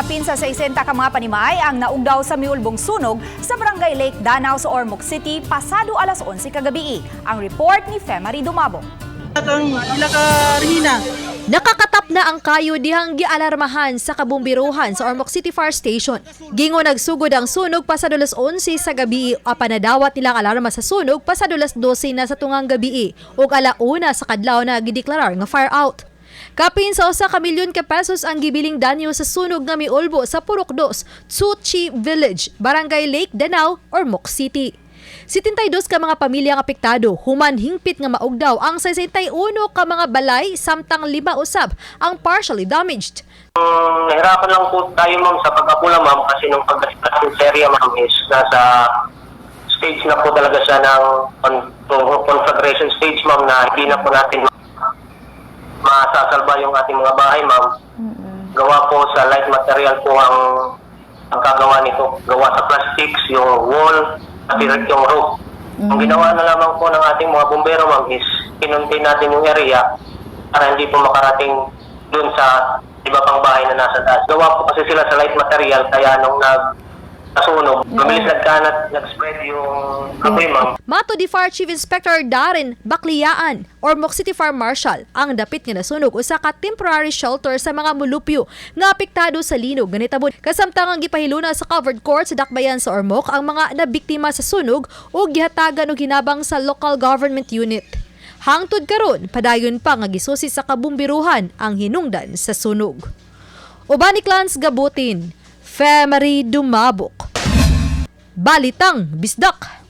Kapin sa 60 ka mga panimay ang naugdaw sa miulbong sunog sa Barangay Lake Danao sa Ormoc City pasado alas 11 kagabi. Ang report ni Femari Dumabong. Nakakatap na ang kayo dihang gialarmahan sa kabumbiruhan sa Ormoc City Fire Station. Gingo nagsugod ang sunog pasado alas 11 sa gabi apanadawat nilang alarma sa sunog pasado alas 12 na sa tungang gabi ug alauna sa kadlaw na gideklarar nga fire out. Kapin sa usa ka milyon ka pesos ang gibiling danyo sa sunog nga miulbo sa Purok 2, Tsuchi Village, Barangay Lake Danao, Ormoc City. 72 ka mga pamilyang apektado, human hingpit nga maugdaw ang 61 ka mga balay samtang 5 usab ang partially damaged. Nahirapan lang po tayo ma'am sa pagkapula ma'am kasi nung pagkasitas sa area ma'am is nasa stage na po talaga siya ng conflagration stage ma'am na hindi na po natin masasalba yung ating mga bahay ma'am. Gawa po sa light material po ang kagawa nito. Gawa sa plastics, yung wall, at yung roof. Ang ginawa na lamang po ng ating mga bumbero ma'am is pinuntin natin yung area para hindi po makarating dun sa iba pang bahay na nasa taas. Gawa po kasi sila sa light material kaya nung nasunog, mabilis nagkanat, nag-spread yung apoy ma'am. Mato di Fire Chief Inspector Darren Bakliyaan, Ormoc City Fire Marshal, ang dapit nga nasunog usa ka temporary shelter sa mga mulupyo nga apektado sa linog nga nitabod. Kasamtang ang gipahiluna sa covered court sa Dakbayan sa Ormoc ang mga nabiktima sa sunog ug gihatagan og hinabang sa local government unit. Hangtod karon, padayon pa nga gisusi sa kabumbiruhan ang hinungdan sa sunog. Uban ni Clans Gabutin, Femari Dumabok. Balitang Bisdak.